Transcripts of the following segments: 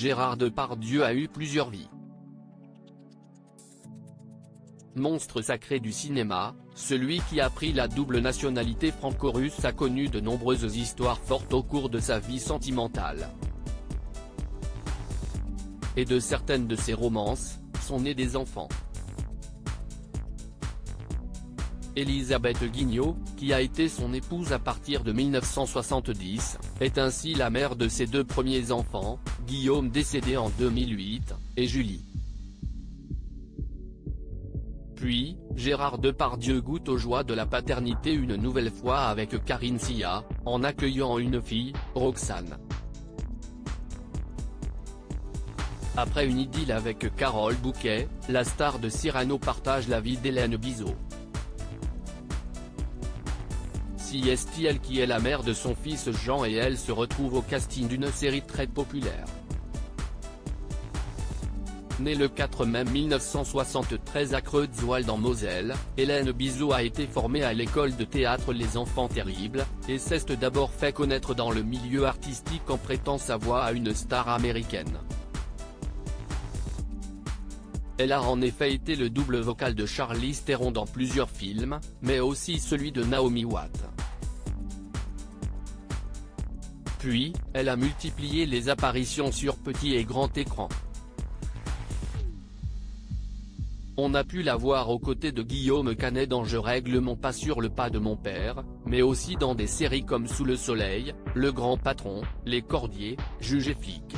Gérard Depardieu a eu plusieurs vies. Monstre sacré du cinéma, celui qui a pris la double nationalité franco-russe a connu de nombreuses histoires fortes au cours de sa vie sentimentale. Et de certaines de ses romances, sont nés des enfants. Elisabeth Guignot, qui a été son épouse à partir de 1970, est ainsi la mère de ses deux premiers enfants, Guillaume décédé en 2008, et Julie. Puis, Gérard Depardieu goûte aux joies de la paternité une nouvelle fois avec Karine Sia, en accueillant une fille, Roxane. Après une idylle avec Carole Bouquet, la star de Cyrano partage la vie d'Hélène Bizot. Si est-elle qui est la mère de son fils Jean et elle se retrouve au casting d'une série très populaire. Née le 4 mai 1973 à Creuswald en Moselle, Hélène Bizot a été formée à l'école de théâtre Les Enfants Terribles, et s'est d'abord fait connaître dans le milieu artistique en prêtant sa voix à une star américaine. Elle a en effet été le double vocal de Charlize Theron dans plusieurs films, mais aussi celui de Naomi Watts. Puis, elle a multiplié les apparitions sur petit et grand écran. On a pu la voir aux côtés de Guillaume Canet dans Je règle mon pas sur le pas de mon père, mais aussi dans des séries comme Sous le soleil, Le Grand Patron, Les Cordiers, Juge et flic.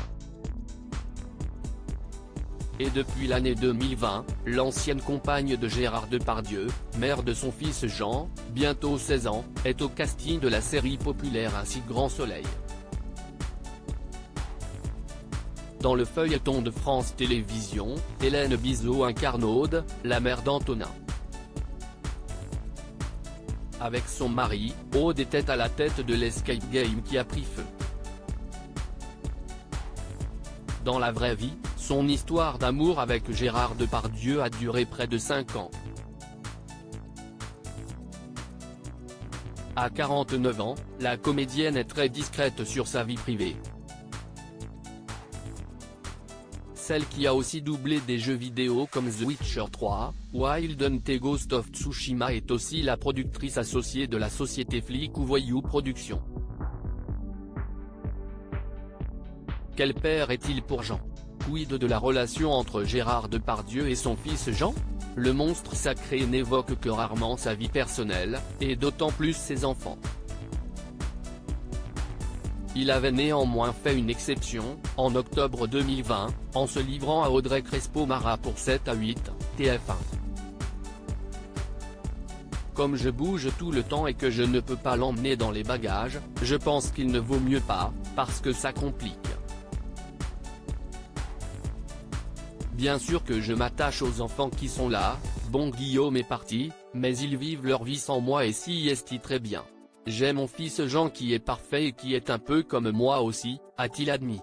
Et depuis l'année 2020, l'ancienne compagne de Gérard Depardieu, mère de son fils Jean, bientôt 16 ans, est au casting de la série populaire Ainsi Grand Soleil. Dans le feuilleton de France Télévisions, Hélène Bizot incarne Aude, la mère d'Antonin. Avec son mari, Aude était à la tête de l'Escape Game qui a pris feu. Dans la vraie vie, son histoire d'amour avec Gérard Depardieu a duré près de 5 ans. À 49 ans, la comédienne est très discrète sur sa vie privée. Celle qui a aussi doublé des jeux vidéo comme The Witcher 3, Wild Hunt et Ghost of Tsushima est aussi la productrice associée de la société Flic ou Voyou Productions. Quel père est-il pour Jean? Quid de la relation entre Gérard Depardieu et son fils Jean? Le monstre sacré n'évoque que rarement sa vie personnelle, et d'autant plus ses enfants. Il avait néanmoins fait une exception, en octobre 2020, en se livrant à Audrey Crespo-Mara pour 7 à 8, TF1. Comme je bouge tout le temps et que je ne peux pas l'emmener dans les bagages, je pense qu'il ne vaut mieux pas, parce que ça complique. Bien sûr que je m'attache aux enfants qui sont là, bon Guillaume est parti, mais ils vivent leur vie sans moi et s'y est très bien. J'ai mon fils Jean qui est parfait et qui est un peu comme moi aussi, a-t-il admis.